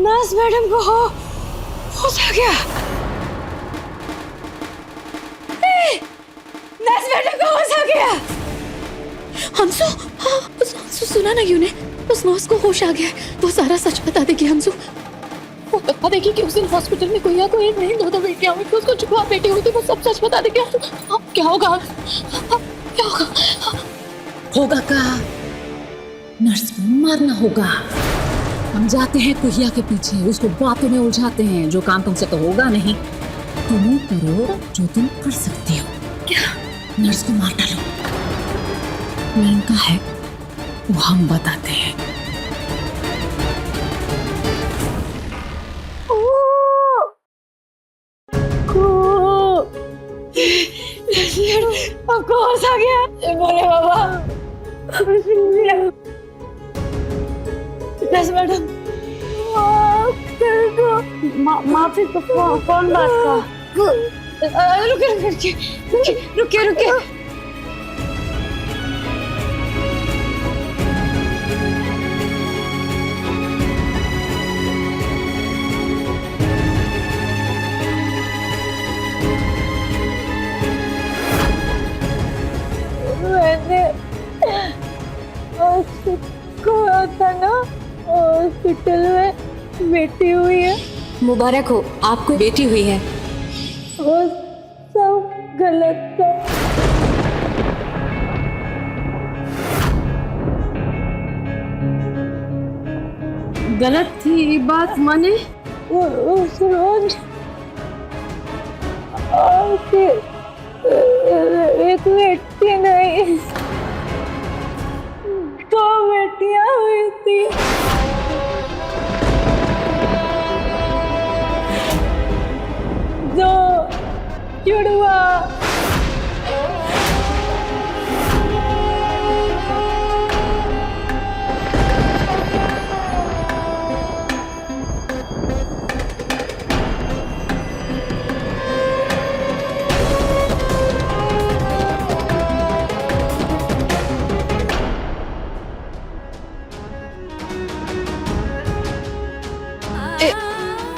Nurse madam को होश आ गया। नर्स मैडम को होश आ गया। हमसू, हाँ, हमसू सुना ना यूने, उस नर्स को होश आ गया है। वो सारा सच बता देगी हमसू। वो बता देगी कि उस दिन हॉस्पिटल में कोई या कोई नहीं, दो बेटियां हुई थी, उसको जुआ बेटी हुई थी। वो सब सच बता देगी। क्या होगा? क्या होगा? होगा का नर्स को मारना होगा। हम जाते हैं कुहिया के पीछे, उसको बातों में उलझाते हैं। जो काम तुमसे तो होगा नहीं, तुम करो जो तुम कर सकती हो। क्या? नर्स को मार डालो। प्लान का है वो हम बताते हैं। आपको होश आ गया। बोले बाबा। नर्स मैडम, माफी तो कौन बात का? रुके। मैंने कहा था ना हॉस्पिटल में बेटी हुई है। मुबारक हो, आपको बेटी हुई है। वो सब गलत था। गलत थी ये बात माने? उस रोज एक बेटी नहीं, दो बेटियां हुई थी। दो जुड़वा।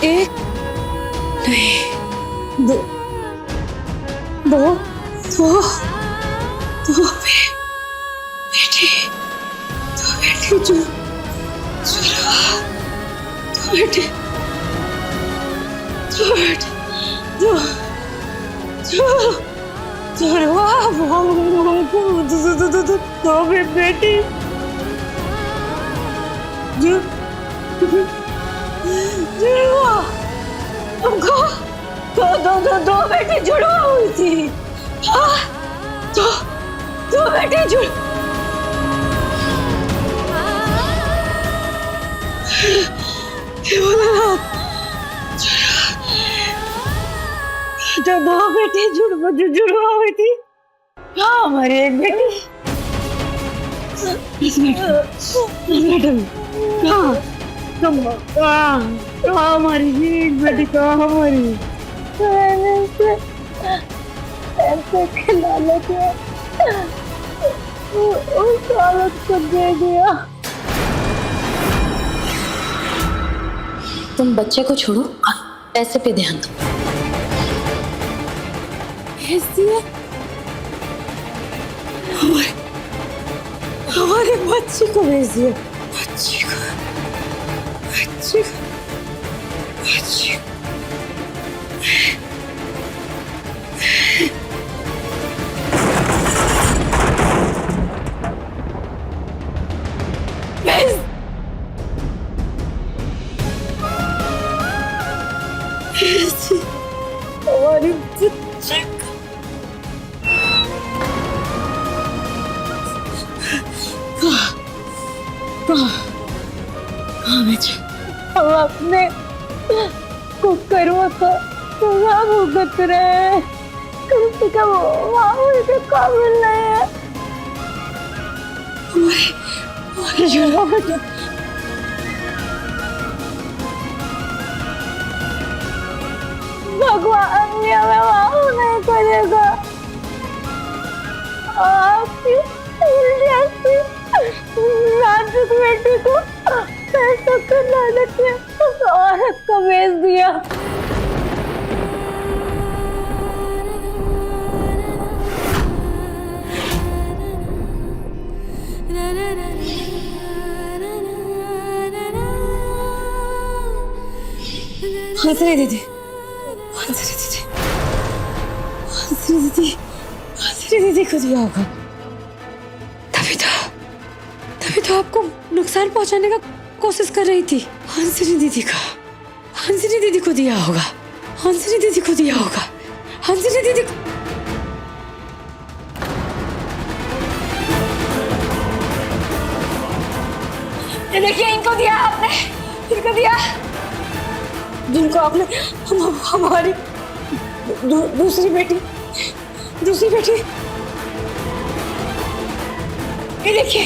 एक नहीं, दो बेटी, दो बेटी जुड़वा हुई थी। हाँ, दो बेटी जुड़। दो बेटी जुड़वा हुई थी। हाँ, हमारी एक बेटी। मैडम, कहाँ हमारी एक बेटी, कहाँ हमारी? मैंने ऐसे खिलाने के उस औरत को दे दिया। तुम बच्चे को छोड़ो, पैसे पे ध्यान दो। हमारे बच्चे को भेज दिया। हमारी बच्चे हम अपने कुकरों को पूरा भुगत रहे हैं। कम से कम वहाँ मुझे काबिल नहीं है। भगवान भी हमें माफ नहीं करेगा। आपकी जैसी नाजुक बेटी को पैसों का लालच में उस औरत को बेच दिया। हंसरी दीदी, हंसरी दीदी, हंसरी दीदी, हंसरी दीदी को दिया होगा। तभी तो आपको नुकसान पहुंचाने का कोशिश कर रही थी। हंसरी दीदी को दिया होगा, हंसरी दीदी को दिया होगा, हंसरी दीदी को। ये देखिए, इनको दिया आपने, इनको दिया, जिनको आपने हमारी दूसरी बेटी ये देखिए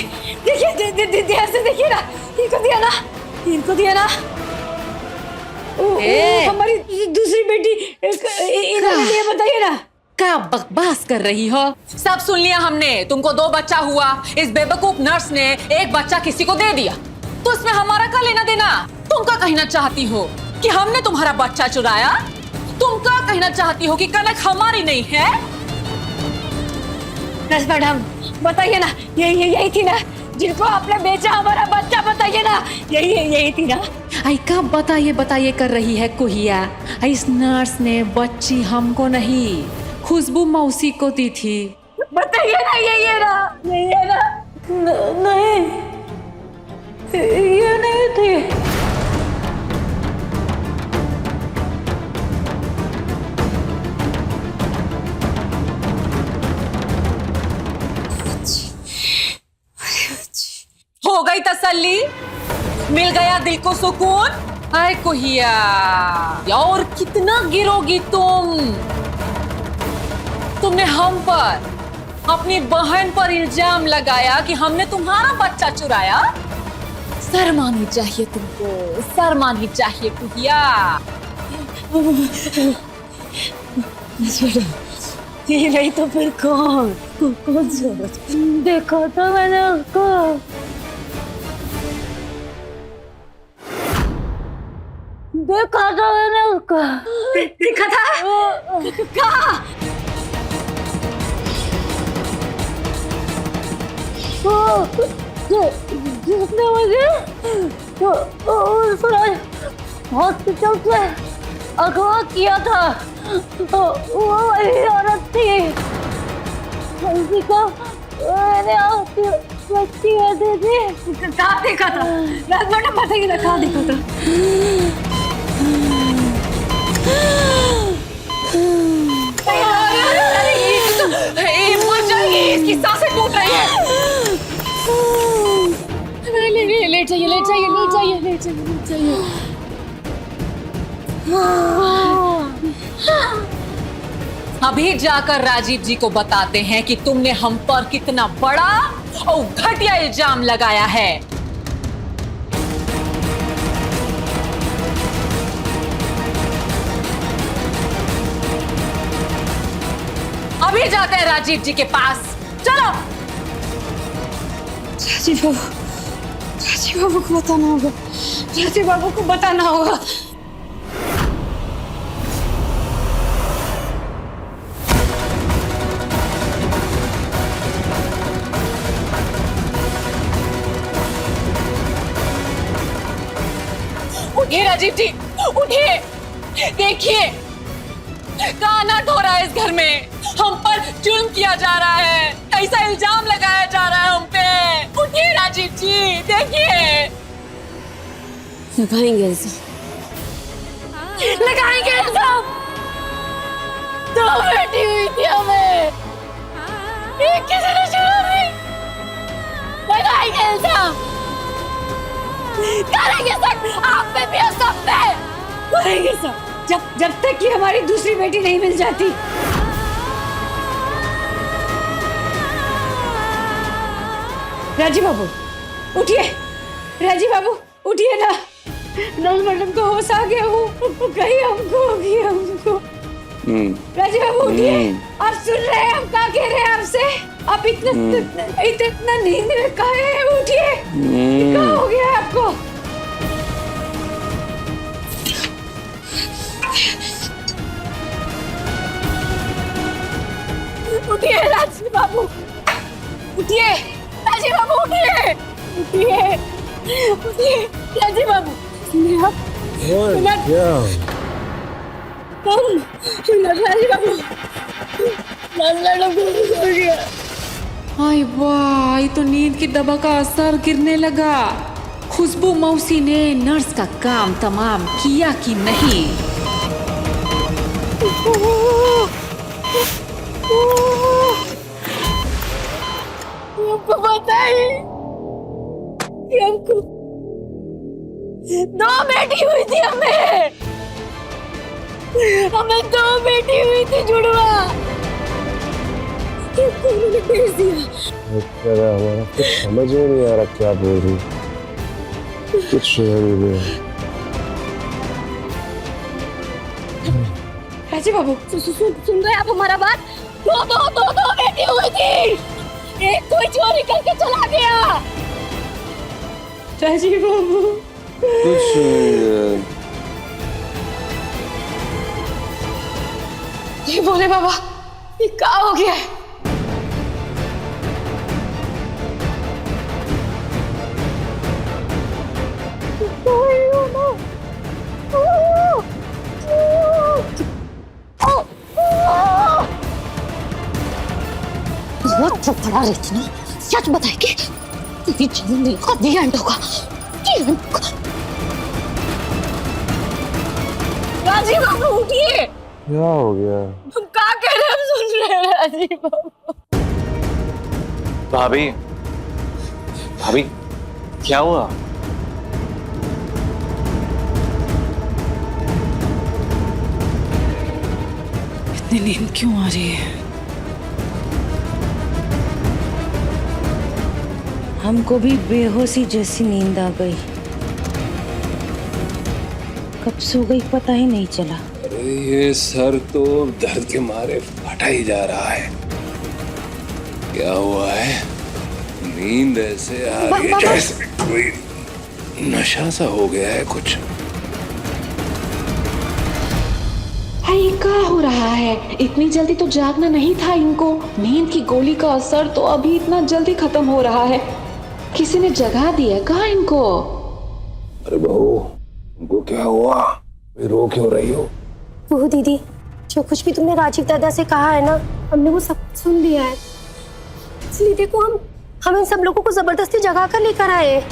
ध्यान से देखिए ना, इनको दिया ना हमारी दूसरी बेटी इन्होंने दिया। बताइए ना, क्या बकवास कर रही हो? सब सुन लिया हमने। तुमको 2 बच्चा हुआ, इस बेवकूफ नर्स ने एक बच्चा किसी को दे दिया, तो इसमें हमारा क्या लेना देना? तुम क्या कहना चाहती हो कि हमने तुम्हारा बच्चा चुराया? तुम क्या कहना चाहती हो कि कनक हमारी नहीं है? नर्स मैडम बताइए ना, यही थी ना जिनको आपने बेचा हमारा बच्चा? बताइए ना, यही थी ना? आई कब बताइए कर रही है कुहिया? इस नर्स ने बच्ची हमको नहीं, खुशबू मौसी को दी थी। बताइए ना, यही है ना? नहीं, ये नहीं थी। हो गई तसल्ली? मिल गया दिल को सुकून? आए कुहिया, और कितना गिरोगी तुमने हम पर, अपनी बहन पर इल्जाम लगाया कि हमने तुम्हारा बच्चा चुराया। शर्म आनी चाहिए तुमको, शर्म आनी चाहिए कुहिया। ये नहीं तो फिर कौन सा? देखा था मैंने उसको। देखा था कहाँ? जिसने मुझे हॉस्पिटल से अगवा किया था, वो वही औरत थी। उसी को मैंने बच्ची दे दी। कहाँ देखा था? मैडम बताइए ना, कहाँ देखा था? इसकी सांसें टूट रही है। ले जाइए। अभी जाकर राजीव जी को बताते हैं कि तुमने हम पर कितना बड़ा और घटिया इल्जाम लगाया है। अभी जाते हैं राजीव जी के पास, चलो। राजीव बाबू को बताना होगा, राजीव बाबू को बताना होगा। उठिए राजीव जी, उठिए। देखिए कहाँ नाट हो रहा है इस घर में। हम पर जुल्म किया जा रहा है, ऐसा इल्जाम लगाया जा रहा है हम पे। उठिए राजीव जी, देखिए। लगाएंगे इल्जाम। तो बेटी हुई थी हमें, एक किसी ने छुड़ा दी। लगाएंगे इल्जाम, करेंगे सब, आप पे भी और सब पे करेंगे सब, जब तक कि हमारी दूसरी बेटी नहीं मिल जाती। राजीव बाबू उठिए, राजीव बाबू उठिए ना। नर्स मैडम को होश आ गया, वो कहीं हमको होगी हमको। राजीव बाबू उठिए, आप सुन रहे हैं हम क्या कह रहे हैं आपसे? आप इतना नींद में काहे हैं? उठिए, क्या हो गया है आपको? उठिए राजीव बाबू, उठिए उठिए उठिए राजीव बाबू, सुनिए आप। राजीव बाबू, हो गया। हाय वाह, ये तो नींद की दवा का असर गिरने लगा। खुशबू मौसी ने नर्स का काम तमाम किया कि नहीं? हमको बताइए कि हमको 2 बेटी हुई थी, हमें 2 बेटी हुई थी जुड़वा। उन्होंने भेज दिया। हमारा कुछ समझ में नहीं आ रहा क्या बोल रही, कुछ नहीं है। राजीव बाबू, सुन रहे आप हमारा बात? दो बेटी हुई थी, एक कोई चोरी करके चला गया। राजीव बाबू, कुछ ये बोले बाबा, ये क्या हो गया है? बहुत बड़ा रही थी ना, सच बताए कि तेरी जिंदगी का भी एंड होगा। राजीव बाबू उठिए। क्या हो गया? हम क्या कह रहे हैं, हम सुन रहे हैं राजीव बाबू। भाभी, भाभी क्या हुआ? इतनी नींद क्यों आ रही है? हमको भी बेहोशी जैसी नींद आ गई। कब सो गई पता ही नहीं चला। अरे ये सर तो दर्द के मारे फटा ही जा रहा है। क्या हुआ है? नींद ऐसे आ रही है जैसे कोई नशा सा हो गया है कुछ। ये क्या हो रहा है? इतनी जल्दी तो जागना नहीं था इनको। नींद की गोली का असर तो अभी इतना जल्दी खत्म हो रहा है। किसी ने जगा दिया कहाँ इनको? अरे बहू, तुमको क्या हुआ? रो क्यों रही हो? वो दीदी, जो कुछ भी तुमने राजीव दादा से कहा है ना, हमने वो सब सुन लिया है। इसलिए देखो, हम इन सब लोगों को जबरदस्ती जगा कर लेकर आए।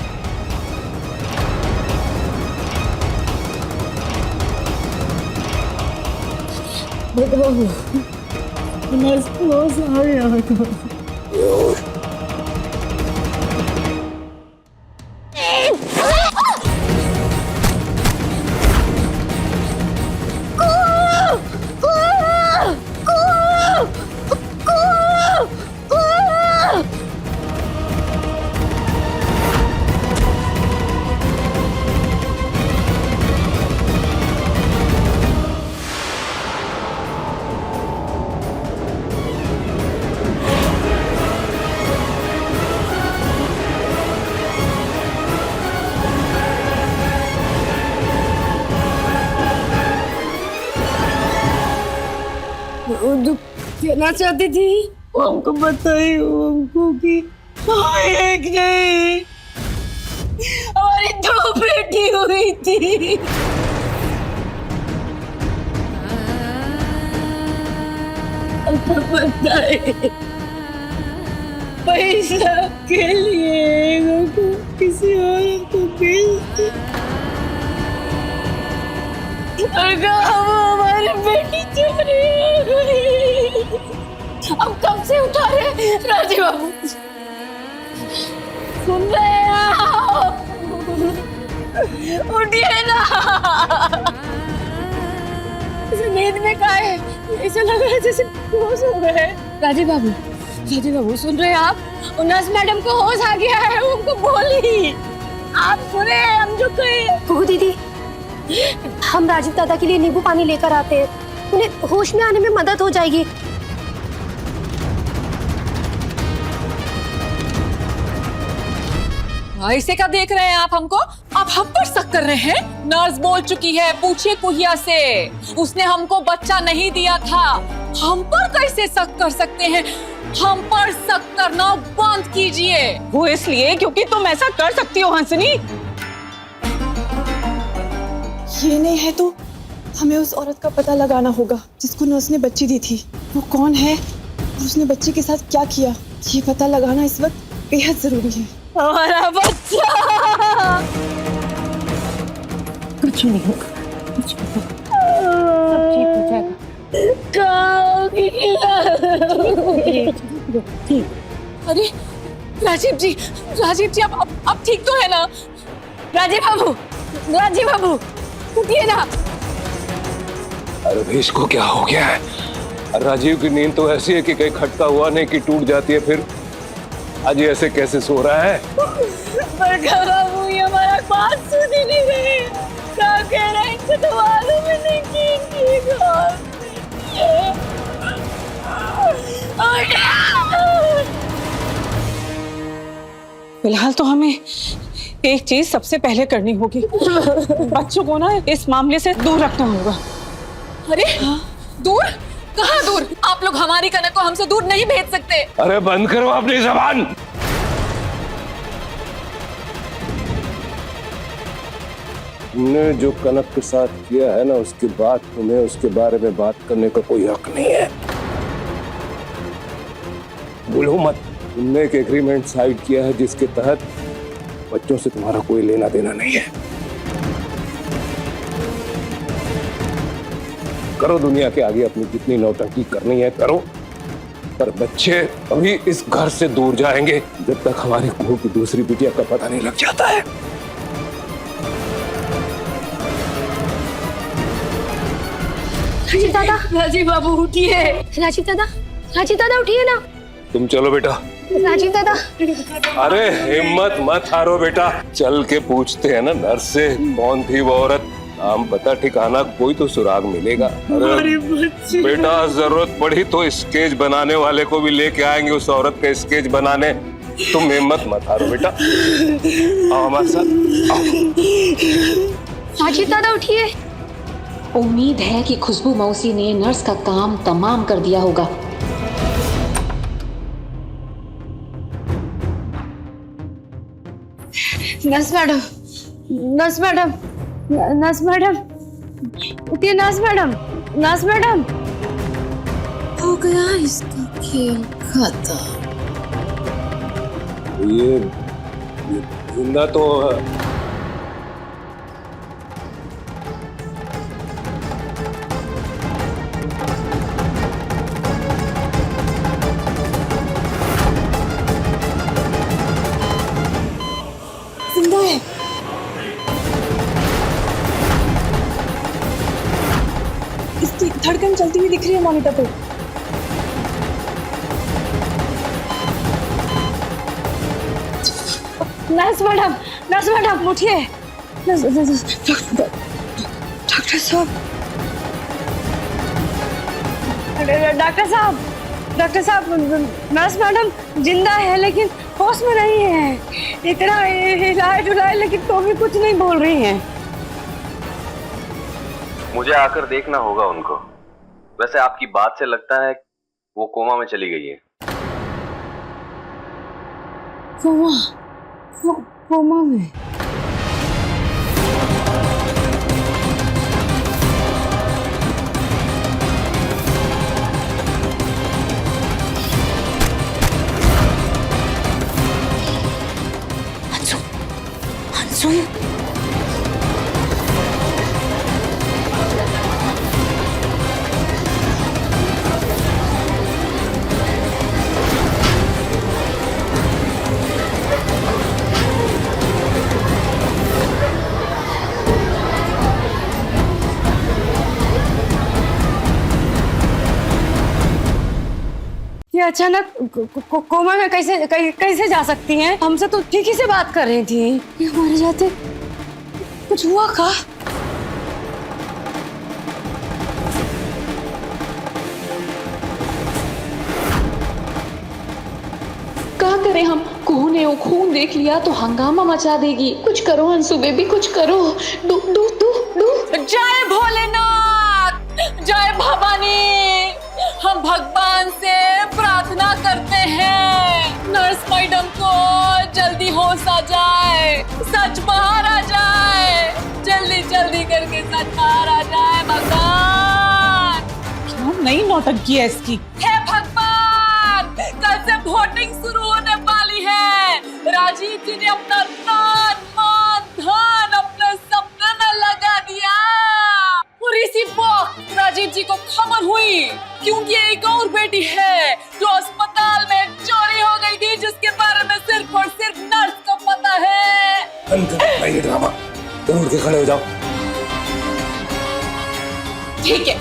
जो कहना चाहती थी वो हमको बताई, हमको कि एक नहीं, हमारी 2 बेटी हुई थी। हमको बताए पैसा के लिए हमको किसी और को बेच दिया। और हमारी बेटी चोरी हो गई। अब कब से उठा रहे राजीव बाबू? सुन रहे हैं आप? उठिए ना। नींद में का है, ऐसा लग रहा है जैसे होश हो गए। राजीव बाबू सुन रहे हैं आप? नर्स मैडम को होश आ गया है, उनको बोली। आप सुने हम जो कहे? वो दीदी, हम राजीव दादा के लिए नींबू पानी लेकर आते हैं, उन्हें होश में आने में मदद हो जाएगी। ऐसे क्या देख रहे हैं आप हमको? आप हम पर शक कर रहे हैं? नर्स बोल चुकी है, पूछिए कुहिया से। उसने हमको बच्चा नहीं दिया था, हम पर कैसे शक कर सकते हैं? हम पर शक करना बंद कीजिए। वो इसलिए क्योंकि तुम ऐसा कर सकती हो हंसनी। ये नहीं है तो हमें उस औरत का पता लगाना होगा जिसको नर्स ने बच्ची दी थी। वो कौन है और उसने बच्ची के साथ क्या किया, ये पता लगाना इस वक्त बेहद जरूरी है। हमारा बच्चा। कुछ नहीं होगा, कुछ नहीं होगा, सब ठीक हो जाएगा। ठीक। अरे राजीव जी आप ठीक तो है ना? राजीव बाबू उठिए ना। अरे भी इसको क्या हो गया है? अरे राजीव की नींद तो ऐसी है कि कहीं खटका हुआ नहीं कि टूट जाती है, फिर आज ये ऐसे कैसे सो रहा है? पर बाबू ये हमारा बात सुन ही नहीं रहे। क्या कह रहे हैं इनको तो मालूम ही नहीं कि फिलहाल तो हमें एक चीज सबसे पहले करनी होगी, बच्चों को ना इस मामले से दूर रखना होगा। अरे दूर? कहाँ दूर? आप लोग हमारी कनक को हमसे दूर नहीं भेज सकते। अरे बंद करो अपनी जबान। तुमने जो कनक के साथ किया है ना, उसके बाद तुम्हें उसके बारे में बात करने का कोई हक नहीं है। भूलो मत, तुमने एक एग्रीमेंट साइन किया है जिसके तहत बच्चों से तुम्हारा कोई लेना देना नहीं है। करो दुनिया के आगे अपनी जितनी नौटंकी करनी है करो, पर बच्चे अभी इस घर से दूर जाएंगे जब तक हमारी बहू की दूसरी बिटिया का पता नहीं लग जाता है। राजीव दादा, राजीव बाबू उठिए। राजीव दादा उठिए ना। तुम चलो बेटा। राजीव दादा, अरे हिम्मत मत हारो बेटा, चल के पूछते हैं ना नर्स से कौन थी वो औरत, नाम पता ठिकाना कोई तो सुराग मिलेगा। अरे बेटा जरूरत पड़ी तो स्केच बनाने वाले को भी लेके आएंगे उस औरत का स्केच बनाने। तुम हिम्मत मत हारो बेटा, आओ हमारे साथ आओ। राजीव दादा उठिए। उम्मीद है कि खुशबू मौसी ने नर्स का काम तमाम कर दिया होगा। नर्स मैडम, उठिए। नर्स मैडम हो गया इसका खेल खत्म। ये जिंदा तो जिंदा है। इसकी धड़कन चलती हुई दिख रही है मॉनिटर पे। नर्स मैडम उठिए। डॉक्टर साहब नर्स मैडम जिंदा है लेकिन होश में नहीं है। इतना हिलाए डुलाए लेकिन तो भी कुछ नहीं बोल रही हैं। मुझे आकर देखना होगा उनको। वैसे आपकी बात से लगता है वो कोमा में चली गई है। कोमा में? हंसू, ये अचानक कोमा में कैसे जा सकती हैं? हमसे तो ठीक ही से बात कर रही थी। ये हमारे जाते कुछ हुआ का? क्या करें हम? कोहू ने वो खून देख लिया तो हंगामा मचा देगी। कुछ करो हंसू बेबी, कुछ करो। Do do do do. जय भोलेनाथ, जय भवानी। हम भगवान से प्रार्थना करते जाए, सच बाहर आ जाए, जल्दी जल्दी करके सच बाहर आ जाए भगवान। क्या नई नौटंकी है इसकी? हे भगवान, कल से वोटिंग शुरू होने वाली है। राजीव जी ने अपना तन मन धन अपने सपने में लगा दिया और इसी वक्त राजीव जी को खबर हुई कि उनकी एक और बेटी है जो अस्पताल में चोरी हो गई थी, जिसके बारे में सिर्फ और सिर्फ नर्स को पता है। ये ड्रामा, तुम उठ के खड़े हो जाओ। ठीक है,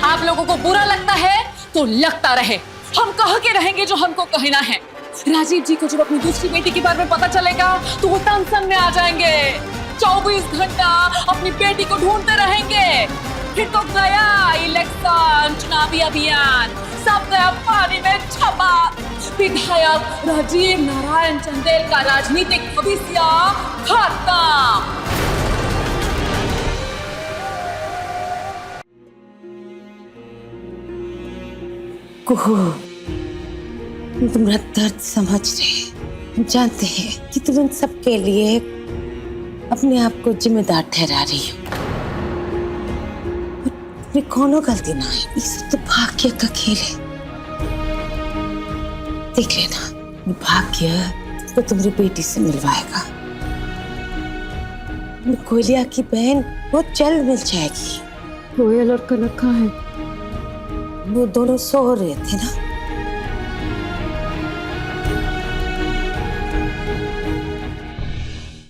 आप लोगों को बुरा लगता है तो लगता रहे, हम कह के रहेंगे जो हमको कहना है। राजीव जी को जब अपनी दूसरी बेटी के बारे में पता चलेगा तो वो टेंशन में आ जाएंगे, 24 घंटा अपनी बेटी को ढूंढते रहेंगे। फिर तो गया इलेक्शन, चुनावी अभियान, सब गया पानी में छपा। विधायक राजीव नारायण चंदेल का राजनीतिक भविष्य खत्म। कुहू, हम तुम्हारा दर्द समझ रहे, हम जानते हैं कि तुम इन सब के लिए अपने आप को जिम्मेदार ठहरा रही हो। तुम्हें कोनो गलती ना है, ये सब तो भाग्य का खेल है। देख लेना, भाग्य तो तुम्हारी बेटी से मिलवाएगा। कोयलिया की बहन बहुत जल्द मिल जाएगी। कोयल और कनक कहाँ है? वो दोनों सो रहे थे ना,